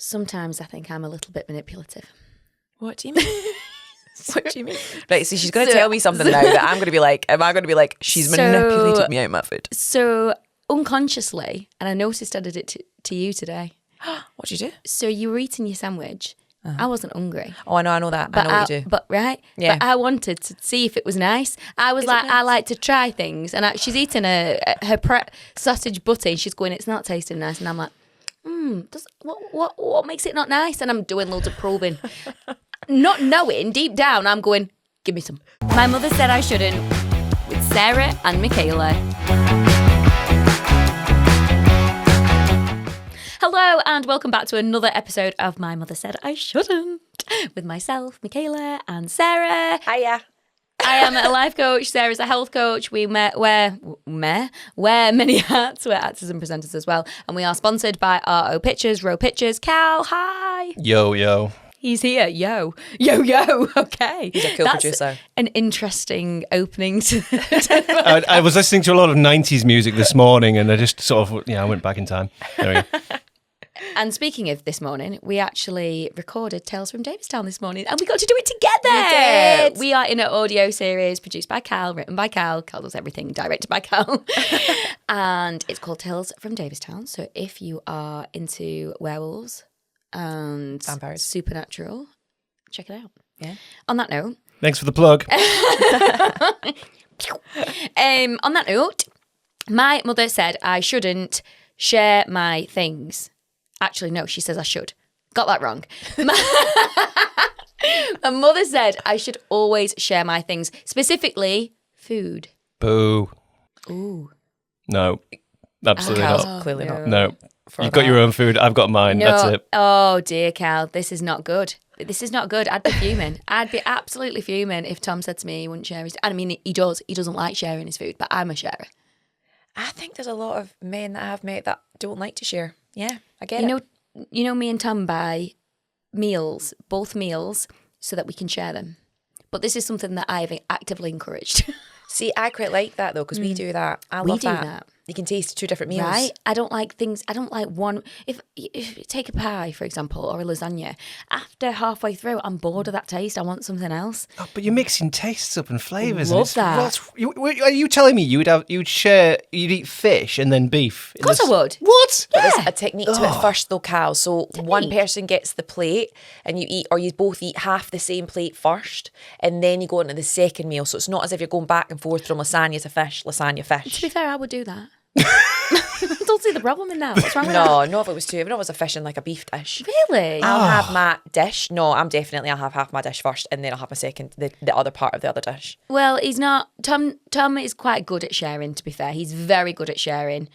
Sometimes I think I'm a little bit manipulative. What do you mean? What do you mean? Right, so she's going to tell me something now that I'm going to be like, am I going to be like, she's manipulated me out of my food? So unconsciously, and I noticed I did it to you today. What did you do? So you were eating your sandwich. I wasn't hungry. Oh, I know that. I know what you do. But right? Yeah. But I wanted to see if it was nice. I was like, I like to try things. And she's eating her sausage butty. She's going, it's not tasting nice. And I'm like, what makes it not nice? And I'm doing loads of probing. Not knowing, deep down, I'm going, give me some. My mother said I shouldn't, with Sarah and Michaela. Hello and welcome back to another episode of My Mother Said I Shouldn't, with myself, Michaela, and Sarah. Hiya. I am a life coach, Sarah's a health coach. We wear many hats. We're actors and presenters as well. And we are sponsored by RO Pictures, Row Pictures. Cal, hi. Yo. He's here. Yo. Okay. He's a cool producer. An interesting opening to I was listening to a lot of 90s music this morning and I just sort of, I went back in time. There we go. And speaking of this morning, we actually recorded Tales from Davistown this morning and we got to do it together. We did. We are in an audio series produced by Cal, written by Cal. Cal does everything, directed by Cal. And it's called Tales from Davistown. So if you are into werewolves and vampires, supernatural, check it out. Yeah. On that note. Thanks for the plug. On that note, my mother said I shouldn't share my things. Actually, no, she says I should. Got that wrong. My mother said I should always share my things, specifically food. Boo. Ooh. No, absolutely not. Clearly not. No. You've got your own food. I've got mine. No. That's it. Oh, dear, Cal. This is not good. This is not good. I'd be fuming. I'd be absolutely fuming if Tom said to me he wouldn't share his... I mean, he does. He doesn't like sharing his food, but I'm a sharer. I think there's a lot of men that I have met that don't like to share. Yeah, I get it. You know, me and Tom buy meals, both meals, so that we can share them. But this is something that I've actively encouraged. See, I quite like that though, because we do that. I love that. You can taste two different meals. Right? I don't like one. If you take a pie, for example, or a lasagna, after halfway through, I'm bored of that taste. I want something else. Oh, but you're mixing tastes up and flavours. Love that. Are you telling me you'd eat fish and then beef? Of course I would. What? But there's a technique to it first though, Cal. So one person gets the plate and you eat, or you both eat half the same plate first, and then you go into the second meal. So it's not as if you're going back and forth from lasagna to fish, lasagna, fish. To be fair, I would do that. I don't see the problem in that. What's wrong with that? No, not if it was two. If it was a fish and like a beef dish. Really? I'll have my dish. No, I'll have half my dish first and then I'll have my second, the other part of the other dish. Well, he's not. Tom is quite good at sharing, to be fair. He's very good at sharing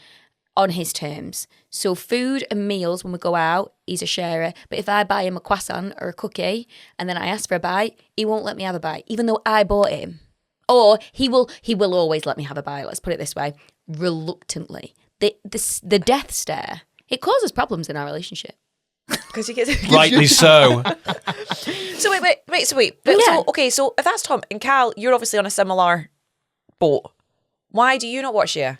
on his terms. So food and meals, when we go out, he's a sharer. But if I buy him a croissant or a cookie and then I ask for a bite, he won't let me have a bite, even though I bought him. Or he will always let me have a bite, let's put it this way, reluctantly. The death stare, it causes problems in our relationship. Because you get Rightly so. So wait. So if that's Tom and Cal, you're obviously on a similar boat. Why do you not watch you?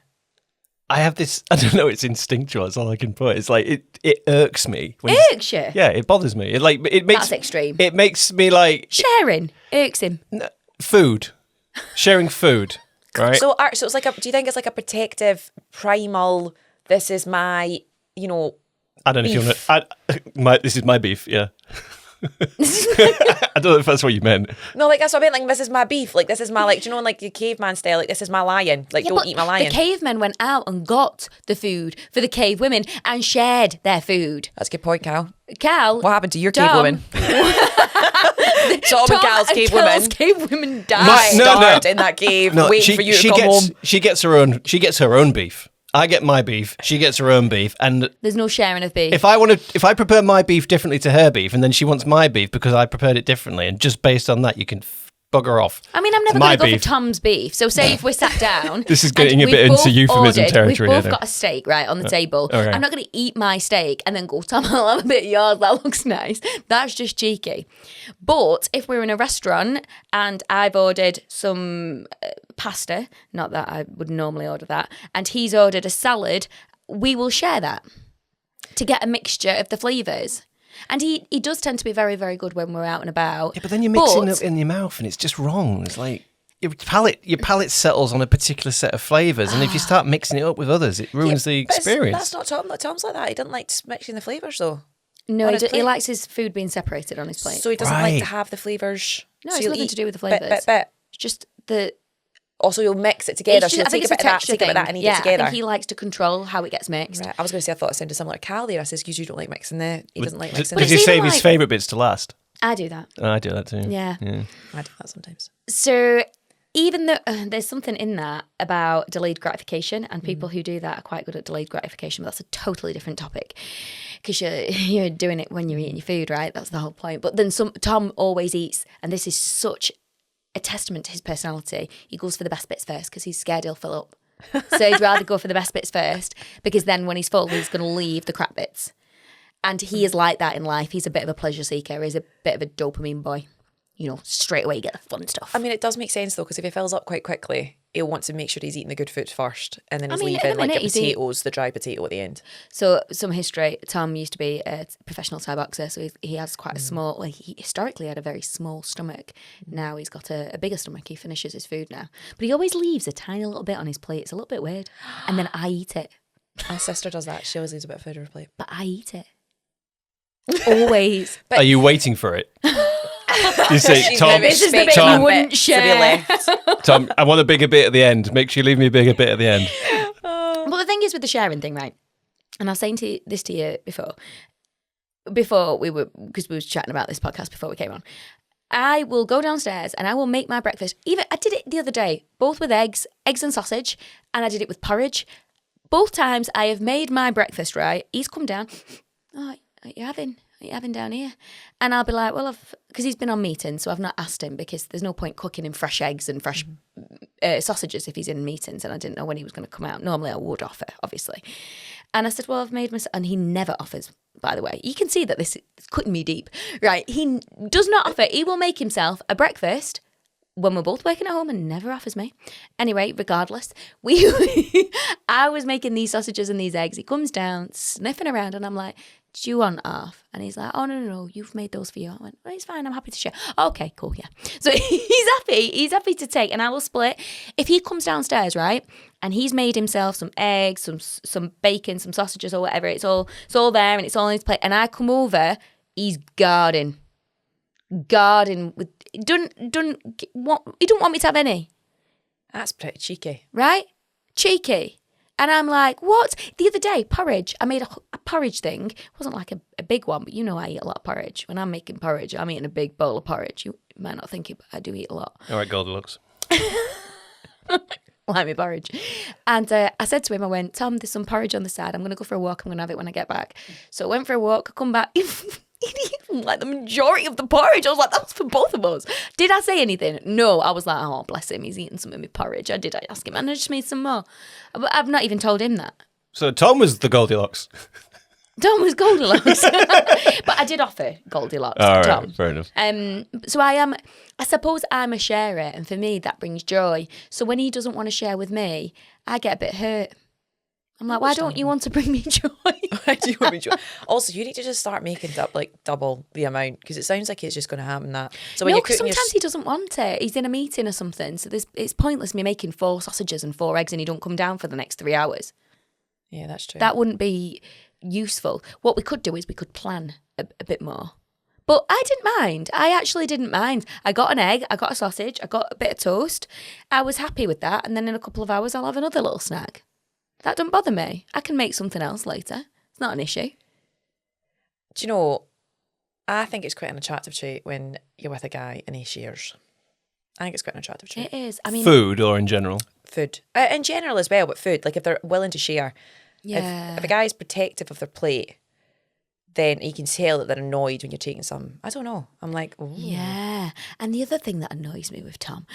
I have this, I don't know, it's instinctual, that's all I can put. It's like, it irks me. Irks you? Yeah, it bothers me. It makes... That's extreme. It makes me like... Sharing irks him. Food. Sharing food, right? So it's like do you think it's like a protective, primal, this is my, I don't know beef. if you want to... This is my beef, yeah. I don't know if that's what you meant. No, like that's what I meant, like this is my beef, like this is my, like, do you know, like the caveman style, like this is my lion, like don't eat my lion. The cavemen went out and got the food for the cave women and shared their food. That's a good point, Cal. What happened to your cave women? Tom and Cal's cave women. Cave women died. Starved in that cave, waiting for you to come home. She gets her own beef. I get my beef. She gets her own beef, and there's no sharing of beef. If I prepare my beef differently to her beef, and then she wants my beef because I prepared it differently, and just based on that, you can bugger off. I mean, I'm never going to go for Tom's beef. So say if we're sat down... This is getting a bit into euphemism territory. We've both got a steak, right, on the table. Okay. I'm not going to eat my steak and then go, Tom, I'll have a bit of yours. That looks nice. That's just cheeky. But if we're in a restaurant and I've ordered some pasta, not that I would normally order that, and he's ordered a salad, we will share that to get a mixture of the flavours. And he does tend to be very, very good when we're out and about. Yeah, but then you're mixing it in your mouth and it's just wrong. It's like your palate settles on a particular set of flavours, and if you start mixing it up with others, it ruins the experience. That's not Tom. Tom's like that. He doesn't like mixing the flavours, though. No, he likes his food being separated on his plate. So he doesn't like to have the flavours. No, it's nothing to do with the flavours. Bit. It's just the... Also, you'll mix it together. So you'll take a bit of that, take a bit of that, and eat it together. I think he likes to control how it gets mixed. Right. I was going to say, I thought it sounded similar to Cal there. I says, because you don't like mixing he doesn't like mixing Does he save his favourite bits to last? I do that. I do that too. Yeah. I do that sometimes. So even though there's something in that about delayed gratification, and people who do that are quite good at delayed gratification, but that's a totally different topic, because you're doing it when you're eating your food, right? That's the whole point. But then Tom always eats, and this is such a testament to his personality. He goes for the best bits first because he's scared he'll fill up. So he'd rather go for the best bits first, because then when he's full, he's going to leave the crap bits. And he is like that in life. He's a bit of a pleasure seeker. He's a bit of a dopamine boy. Straight away you get the fun stuff. I mean, it does make sense though, because if he fills up quite quickly, he'll want to make sure he's eating the good food first, and then he's leaving like the dry potato at the end. So some history, Tom used to be a professional Thai boxer, so he has quite a small, he historically had a very small stomach. Now he's got a bigger stomach. He finishes his food now. But he always leaves a tiny little bit on his plate. It's a little bit weird. And then I eat it. My sister does that. She always leaves a bit of food on her plate. But I eat it. Always. Are you waiting for it? You say, Tom, this is the bit you wouldn't share. Tom, I want a bigger bit at the end. Make sure you leave me a bigger bit at the end. Well, the thing is with the sharing thing, right? And I was saying this to you before we were, because we were chatting about this podcast before we came on. I will go downstairs and I will make my breakfast. I did it the other day, both with eggs and sausage, and I did it with porridge. Both times I have made my breakfast, right? He's come down. Oh, are you having down here? And I'll be like, well, because he's been on meetings, so I've not asked him, because there's no point cooking him fresh eggs and fresh sausages if he's in meetings, and I didn't know when he was going to come out. Normally I would offer, obviously. And I said, well, I've made myself, and he never offers, by the way. You can see that this is cutting me deep, right? He does not offer. He will make himself a breakfast when we're both working at home and never offers me. Anyway, regardless, I was making these sausages and these eggs. He comes down, sniffing around, and I'm like, do you want half? And he's like, oh, no, you've made those for you. I went, well, it's fine, I'm happy to share. Okay, cool, yeah. So he's happy to take, and I will split. If he comes downstairs, right, and he's made himself some eggs, some bacon, some sausages or whatever, it's all there and it's all on his plate, and I come over, he's guarding with, he don't want me to have any. That's pretty cheeky. Right? Cheeky. And I'm like, what? The other day, porridge. I made a porridge thing. It wasn't like a big one, but I eat a lot of porridge. When I'm making porridge, I'm eating a big bowl of porridge. You might not think it, but I do eat a lot. All right, Goldilocks. Like me porridge. And I said to him, I went, Tom, there's some porridge on the side. I'm going to go for a walk. I'm going to have it when I get back. So I went for a walk. I come back. He'd eaten like the majority of the porridge. I was like, that's for both of us. Did I say anything? No. I was like, oh, bless him. He's eating some of my porridge. I ask him, and I just made some more. But I've not even told him that. So Tom was the Goldilocks. Tom was Goldilocks. But I did offer Goldilocks to Tom. Right, fair enough. So I suppose I'm a sharer, and for me that brings joy. So when he doesn't want to share with me, I get a bit hurt. I'm like, why don't you want to bring me joy? Why do you want me joy? Also, you need to just start making up like double the amount, because it sounds like it's just going to happen that. So when no, sometimes he doesn't want it. He's in a meeting or something. So it's pointless me making 4 sausages and 4 eggs and he don't come down for the next 3 hours. Yeah, that's true. That wouldn't be useful. What we could do is we could plan a bit more. But I didn't mind. I actually didn't mind. I got an egg, I got a sausage, I got a bit of toast. I was happy with that. And then in a couple of hours, I'll have another little snack. That don't bother me. I can make something else later. It's not an issue. Do you know, I think it's quite an attractive trait when you're with a guy and he shares. I think it's quite an attractive trait. It is. I mean, food or in general? Food. In general as well, but food. Like if they're willing to share. Yeah. If a guy's protective of their plate, then you can tell that they're annoyed when you're taking some. I don't know. I'm like, ooh. Yeah. And the other thing that annoys me with Tom.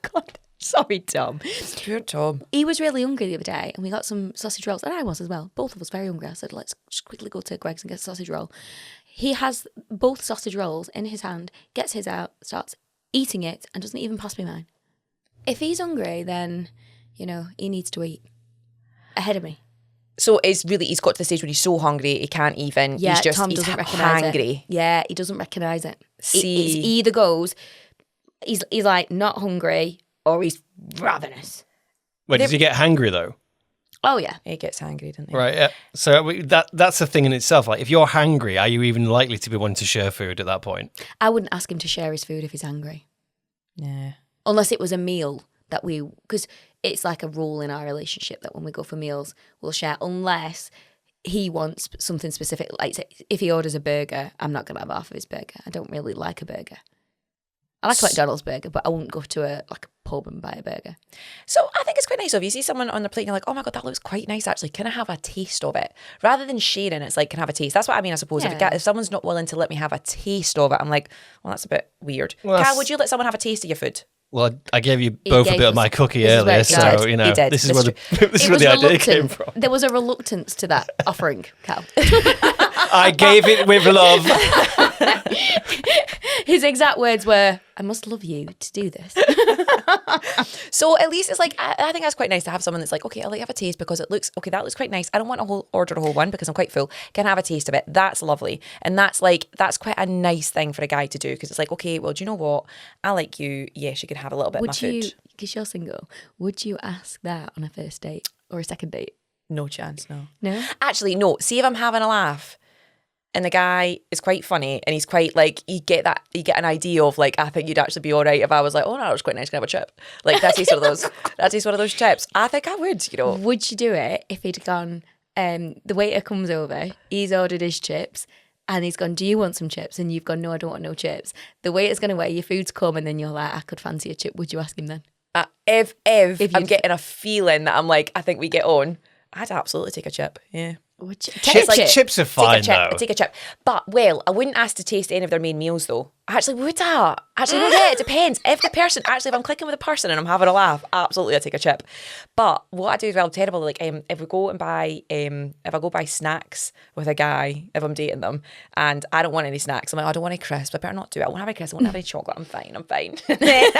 God. Sorry, Tom. Poor Tom. He was really hungry the other day and we got some sausage rolls. And I was as well. Both of us very hungry. I said, let's just quickly go to Greg's and get a sausage roll. He has both sausage rolls in his hand, gets his out, starts eating it and doesn't even pass me mine. If he's hungry, then, he needs to eat ahead of me. So he's got to the stage where he's so hungry he can't even. Yeah, he's Tom doesn't recognise hangry. it. Yeah, he doesn't recognise it. See. It's either goes, he's like not hungry or he's ravenous. Wait, does he get hangry though? Oh yeah, He gets hangry, doesn't he? Right, yeah. So that's a thing in itself. Like, if you're hangry, are you even likely to be wanting to share food at that point? I wouldn't ask him to share his food if he's hungry. Yeah. Unless it was a meal that because it's like a rule in our relationship that when we go for meals, we'll share unless he wants something specific. Like say, if he orders a burger, I'm not going to have half of his burger. I don't really like a burger. I like a McDonald's burger, but I wouldn't go to a pub and buy a burger. So I think it's quite nice if you see someone on their plate and you're like, oh my God, that looks quite nice actually. Can I have a taste of it? Rather than sharing, it's like, can I have a taste? That's what I mean, I suppose. Yeah. If someone's not willing to let me have a taste of it, I'm like, well, that's a bit weird. Well, Cal, would you let someone have a taste of your food? Well, I gave you both a gave bit of us- my cookie this is where earlier, it so started. you know He did. this is This where is the was idea reluctant. came from. There was a reluctance to that offering, Cal. I gave it with love. His exact words were, I must love you to do this. So at least it's like, I think that's quite nice to have someone that's like, okay, I'll let you have a taste because it looks, okay, that looks quite nice. I don't want to order a whole one because I'm quite full. Can I have a taste of it? That's lovely. And that's quite a nice thing for a guy to do because it's like, okay, well, do you know what? I like you. Yes, you can have a little bit of my food. Because you're single, would you ask that on a first date or a second date? No chance, no. No? Actually, no. See if I'm having a laugh and the guy is quite funny and he's quite like, you get an idea of like, I think you'd actually be all right if I was like, oh no, that was quite nice, can I have a chip? Like that's one of those chips. I think I would, you know. Would you do it if he'd gone, the waiter comes over, he's ordered his chips, and he's gone, do you want some chips? And you've gone, no, I don't want no chips. The waiter's going away, your food's come, and then you're like, I could fancy a chip. Would you ask him then? If I'm you'd- getting a feeling that I'm like, I think we get on, I'd absolutely take a chip. Yeah. Would you? Chips are fine though. Take a chip. But, well, I wouldn't ask to taste any of their main meals though. Actually, would I? Actually, well, yeah, it depends. If I'm clicking with a person and I'm having a laugh, absolutely I'd take a chip. But what I do as well, terrible, like if I go buy snacks with a guy, if I'm dating them, and I don't want any snacks, I'm like, I don't want any crisps, I better not do it. I won't have any crisps, I won't have any chocolate, I'm fine. And then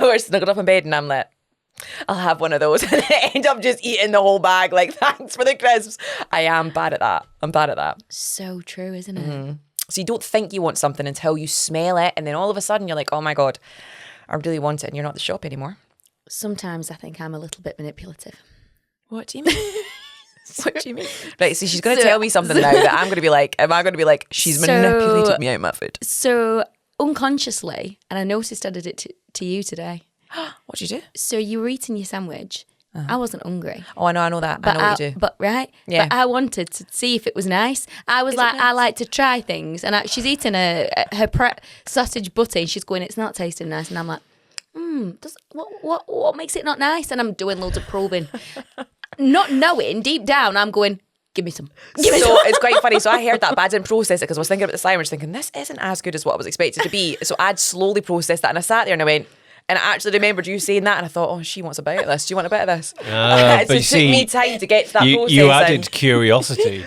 we're snuggled up in bed and I'm like, I'll have one of those and then end up just eating the whole bag. Like, thanks for the crisps. I am bad at that. So true, isn't it? So you don't think you want something until you smell it. And then all of a sudden you're like, oh my God, I really want it. And you're not at the shop anymore. Sometimes I think I'm a little bit manipulative. What do you mean? What do you mean? Right, so she's going to tell me something now that am I going to be like, she's manipulated me out of my food. So unconsciously, and I noticed I did it to you today. What'd you do? So you were eating your sandwich. I wasn't hungry. Oh, I know that. I know what you do. But right? Yeah. But I wanted to see if it was nice. I was like, I like to try things. And she's eating her sausage butty and she's going, it's not tasting nice. And I'm like, what makes it not nice? And I'm doing loads of probing. Not knowing, deep down, I'm going, give me some. It's quite funny. So I heard that, but I didn't process it because I was thinking about the sandwich, thinking, this isn't as good as what I was expected to be. So I'd slowly processed that and I sat there and I went, and I actually remembered you saying that and I thought, oh, she wants a bite of this. Do you want a bit of this? So But it took me time to get to that process. You added curiosity.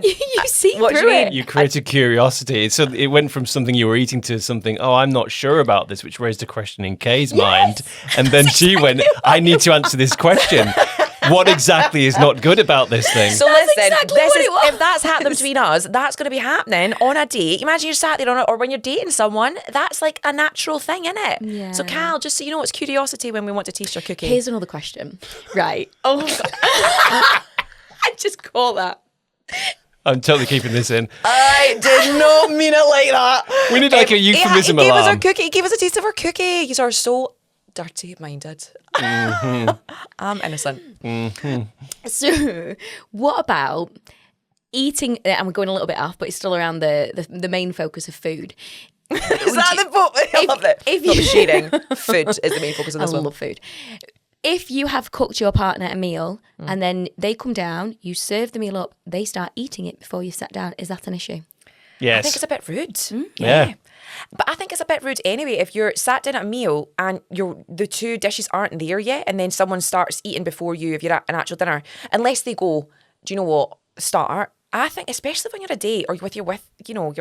You see What do through you mean? it. You created curiosity. So it went from something you were eating to something, oh, I'm not sure about this, which raised a question in Kay's mind. And then she went, I need to answer this question. What exactly is not good about this thing? So listen, exactly what it was. if that's happening between us, that's going to be happening on a date. Imagine you're sat there on it, or when you're dating someone, that's like a natural thing, isn't it? Yeah. So Cal, just so you know, it's curiosity when we want to taste your cookie. Here's another question. Right. Oh, God. I just call that. I'm totally keeping this in. I did not mean it like that. We need like a euphemism he gave us our alarm. cookie. He gave us a taste of our cookie. You are so dirty-minded. I'm innocent. So, what about eating? And we're going a little bit off, but it's still around the main focus of food. Is that the focus? I love it. if Not you- sharing. Food is the main focus of I this one. love food. If you have cooked your partner a meal and then they come down, you serve the meal up, they start eating it before you've sat down, is that an issue? Yes. I think it's a bit rude. Yeah. But I think it's a bit rude anyway if you're sat down at a meal and the two dishes aren't there yet and then someone starts eating before you if you're at an actual dinner. Unless they go, do you know what, start. I think especially when you're a date or with your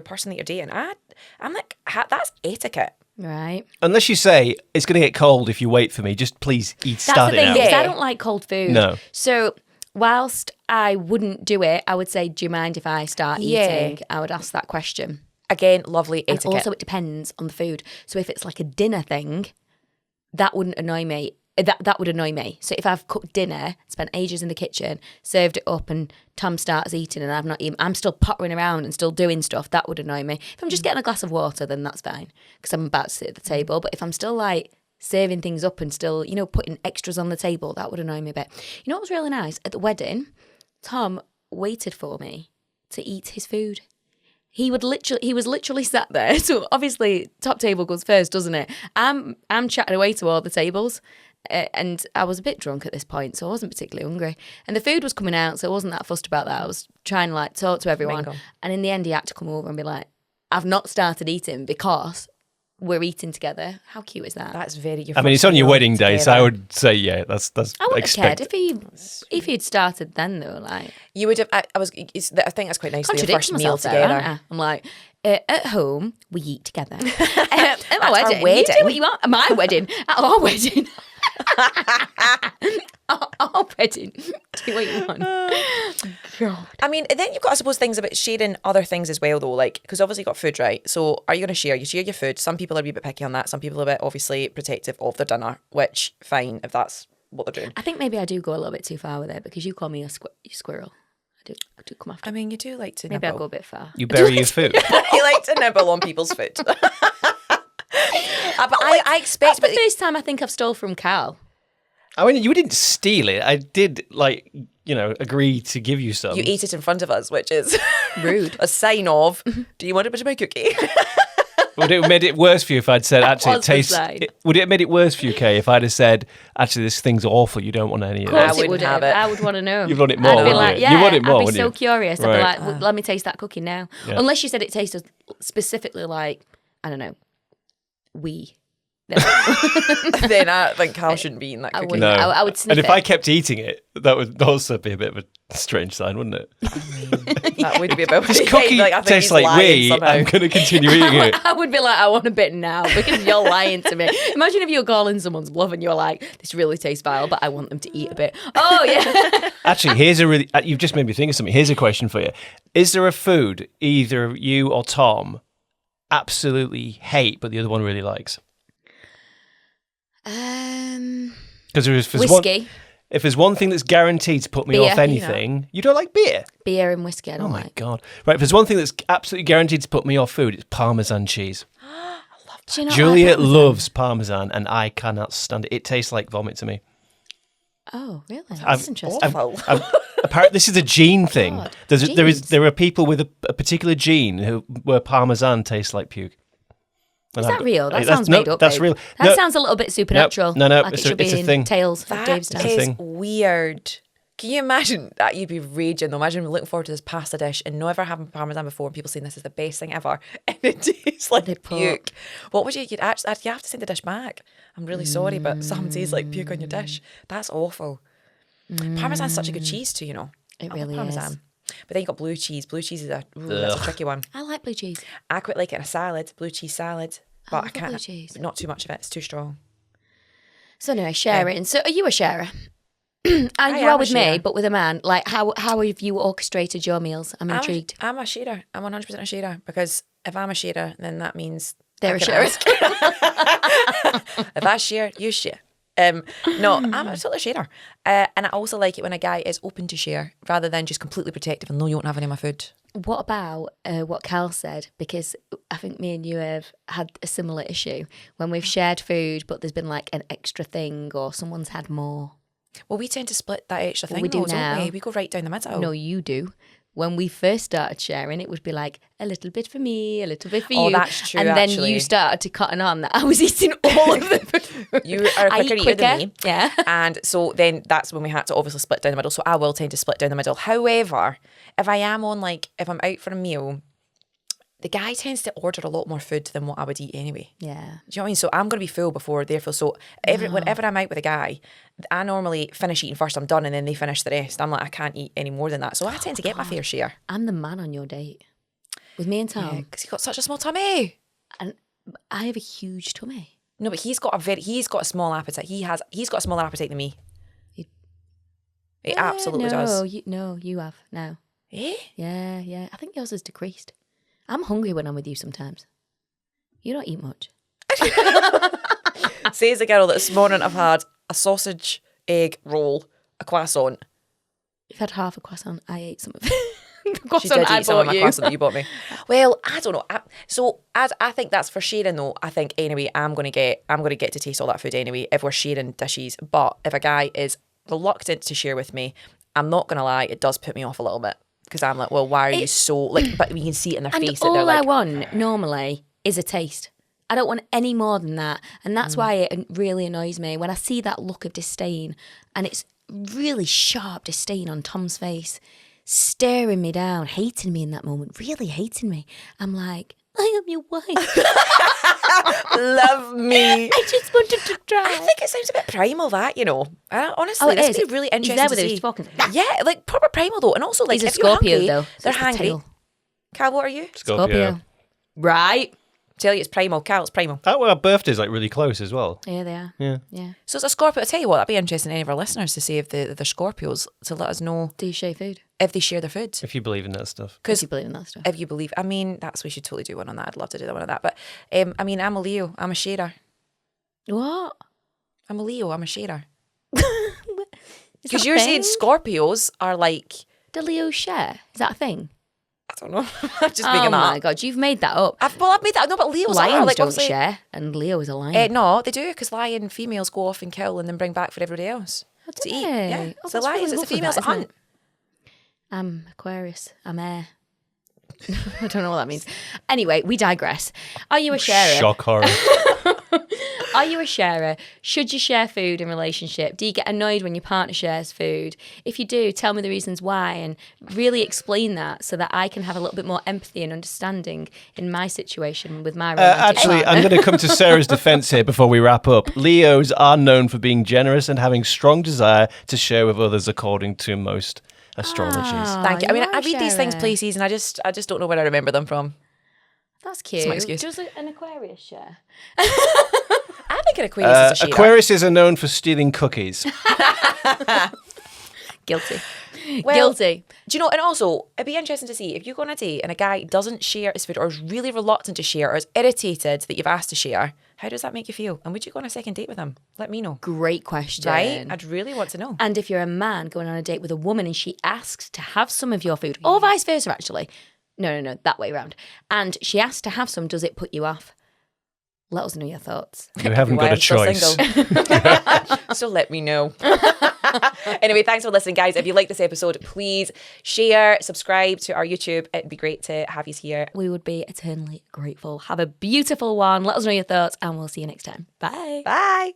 person that you're dating, I'm like, that's etiquette. Right. Unless you say, it's going to get cold if you wait for me, just please That's start the it thing, now. because Yeah. I don't like cold food. No. So whilst I wouldn't do it, I would say, do you mind if I start Yeah. eating? I would ask that question. Again, lovely And etiquette. also, it depends on the food. So if it's like a dinner thing, that wouldn't annoy me. That would annoy me. So if I've cooked dinner, spent ages in the kitchen, served it up, and Tom starts eating and I've not eaten, I'm still pottering around and still doing stuff, that would annoy me. If I'm just getting a glass of water, then that's fine because I'm about to sit at the table. But if I'm still like serving things up and still, putting extras on the table, that would annoy me a bit. You know what was really nice? At the wedding, Tom waited for me to eat his food. He was literally sat there. So obviously, top table goes first, doesn't it? I'm chatting away to all the tables, and I was a bit drunk at this point, so I wasn't particularly hungry. And the food was coming out, so I wasn't that fussed about that. I was trying to like talk to everyone, Mingle. and in the end, he had to come over and be like, "I've not started eating because we're eating together." How cute is that? That's very. I mean, it's on your wedding day, so I would say, yeah, that's I wouldn't have cared expected. if he'd started then though. Like, You would have. I think that's quite nice. For your contradict first meal myself there, together. aren't I? I'm like, at home we eat together. At my our wedding, you wedding. do what you want. At my wedding, at our wedding, our wedding, do what you want. God. I mean, then you've got, I suppose, things about sharing other things as well, though. Like, because obviously you've got food, right? So, are you going to share? You share your food. Some people are a wee bit picky on that. Some people are a bit obviously protective of their dinner, which fine if that's what they're doing. I think maybe I do go a little bit too far with it because you call me a squirrel. I do come after. I mean, you do like to Maybe I nibble. go a bit far. You bury your food. You like to nibble on people's food. But I expect. That's the first time I think I've stole from Cal. I mean, you didn't steal it. I did, agree to give you some. You ate it in front of us, which is Rude. a sign of, do you want a bit of my cookie? Would it have made it worse for you if I'd said, actually, it was the tastes... sign. Would it have made it worse for you, Kay, if I'd have said, actually, this thing's awful, you don't want any of Of course this? I it wouldn't would have it. I would want to know. You'd want it more, I'd be wouldn't like, you? yeah, You want it more, I'd be wouldn't so you? curious. I'd Right. be like, let me taste that cookie now. Yeah. Unless you said it tasted specifically like, I don't know, wee. Then I think Cal shouldn't be eating that I cookie. wouldn't. No. I would sniff And if it. I kept eating it, that would also be a bit of a strange sign, wouldn't it? That would be a bit. This cookie I think tastes he's like lying wee, somehow. I'm going to continue eating it. I would be like, I want a bit now because you're lying to me. Imagine if you were calling someone's bluff and you're like, this really tastes vile, but I want them to eat a bit. Oh, yeah. Actually, you've just made me think of something. Here's a question for you. Is there a food either you or Tom absolutely hate, but the other one really likes? Because Whiskey, if there's one thing that's guaranteed to put me Beer, off anything, you don't like beer? beer and whiskey I don't Oh my like. God. Right, if there's one thing that's absolutely guaranteed to put me off food, it's Parmesan cheese. Do you not Juliet like Parmesan? loves Parmesan and I cannot stand it. It tastes like vomit to me. Oh, really? That's interesting. Awful. Apparently, this is a gene thing. God, There are people with a particular gene where Parmesan tastes like puke. Is that real? That That's- sounds made up. That's babe. real. That No. sounds a little bit supernatural. No, like it's it should be a in thing. Tales of That Dave's It's a Town. is thing. weird. Can you imagine that? You'd be raging though. Imagine looking forward to this pasta dish and never having Parmesan before, and people saying this is the best thing ever, and it tastes like They put- puke. What would you'd have to send the dish back? I'm really sorry, but some tastes like puke on your dish. That's awful. Parmesan's such a good cheese too, you know. It I love really Parmesan. is. But then you got blue cheese. Blue cheese is that's a tricky one. I like blue cheese. I quite like it in a salad, blue cheese salad, but love I the can't. blue cheese. Not too much of it. It's too strong. So anyway, sharing. So are you a sharer? And I you am are a with me, sharer. but with a man. Like how have you orchestrated your meals? I'm intrigued. I'm a sharer. I'm 100% a sharer because if I'm a sharer, then that means They're I a can sharer. ask. If I share, you share. No, I'm a total sharer. And I also like it when a guy is open to share rather than just completely protective and no, you won't have any of my food. What about what Cal said? Because I think me and you have had a similar issue when we've shared food, but there's been like an extra thing or someone's had more. Well, we tend to split that extra thing. we do though, don't now. we? We go right down the middle. No, you do. When we first started sharing, it would be like a little bit for me, a little bit for Oh, you. that's true, And then actually. you started to cotton on that I was eating all of the food. You are a I quicker eat eater than me. Yeah. And so then that's when we had to obviously split down the middle. So I will tend to split down the middle. However, if I'm out for a meal, the guy tends to order a lot more food than what I would eat anyway. Yeah. Do you know what I mean? So I'm going to be full before they're full. So whenever I'm out with a guy, I normally finish eating first, I'm done, and then they finish the rest. I'm like, I can't eat any more than that. So I tend to get my fair share. I'm the man on your date. With me and Tom. Because he's got such a small tummy. And I have a huge tummy. No, but he's got a small appetite. He's got a smaller appetite than me. It absolutely does. You have now. Eh? Yeah. I think yours has decreased. I'm hungry when I'm with you sometimes. You don't eat much. Says the girl that this morning I've had a sausage, egg roll, a croissant. You've had half a croissant. I ate some of it. She did eat some of my croissant that you bought me. Well, I don't know. I think that's for sharing though. I think anyway, I'm gonna get to taste all that food anyway if we're sharing dishes. But if a guy is reluctant to share with me, I'm not gonna lie, it does put me off a little bit because I'm like, well, why are you so like? But we can see it in their face that they're all like, I want normally is a taste. I don't want any more than that, and that's why it really annoys me when I see that look of disdain, and it's really sharp disdain on Tom's face, staring me down, hating me in that moment, really hating me. I'm like, I am your wife. love me. I just wanted to try. I think it sounds a bit primal, that, you know. Honestly, this would be really interesting. He's there with to his see. fucking. Yeah, like proper primal though, and also like He's a if you're Scorpio hungry, though. they're so it's the hangry. tail. Cal, what are you? Scorpio. Right. Tell you it's primal. Cal, it's primal. Our birthday's like really close as well. Yeah, they are. Yeah. So it's a Scorpio. I'll tell you what, that'd be interesting to any of our listeners to see if they're Scorpios, to let us know Do you share food? if they share their food. If you believe in that stuff. Because you believe in that stuff. If you believe, I mean, we should totally do one on that. I'd love to do one on that. But I mean, I'm a Leo. I'm a sharer. What? I'm a Leo. I'm a sharer. Is Because that a you're saying thing? Scorpios are like, Do Leos share? Is that a thing? I don't know. I'm just Oh making that my up. god, you've made that up. I've made that. No, but Leos Lions are like don't obviously. share, and Leo is a lion. No, they do, because lion females go off and kill and then bring back for everybody else Oh, to do eat. they? Yeah, Oh, so that's lions, really it's the lovely females that, that isn't hunt. I'm Aquarius. I'm air. I don't know what that means. Anyway, we digress. Are you a sharer? Shock horror. Are you a sharer? Should you share food in a relationship? Do you get annoyed when your partner shares food? If you do, tell me the reasons why and really explain that so that I can have a little bit more empathy and understanding in my situation with my romantic Actually, partner. I'm going to come to Sarah's defense here before we wrap up. Leos are known for being generous and having strong desire to share with others, according to most astrologies. Thank you. I mean, you are I a read these things sharer. places and I just don't know where I remember them from. That's cute. my excuse. Does an Aquarius share? I think an Aquarius is a sharer. Aquariuses are known for stealing cookies. Guilty. Well, Guilty. Do you know, and also, it'd be interesting to see if you go on a date and a guy doesn't share his food or is really reluctant to share or is irritated that you've asked to share, how does that make you feel? And would you go on a second date with him? Let me know. Great question. Right? I'd really want to know. And if you're a man going on a date with a woman and she asks to have some of your food, or vice versa, actually. No, that way around. And she asks to have some, does it put you off? Let us know your thoughts. You haven't Why got a I'm still choice. single. So let me know. Anyway, thanks for listening, guys. If you like this episode, please share, subscribe to our YouTube. It'd be great to have you here. We would be eternally grateful. Have a beautiful one. Let us know your thoughts, and we'll see you next time. Bye. Bye.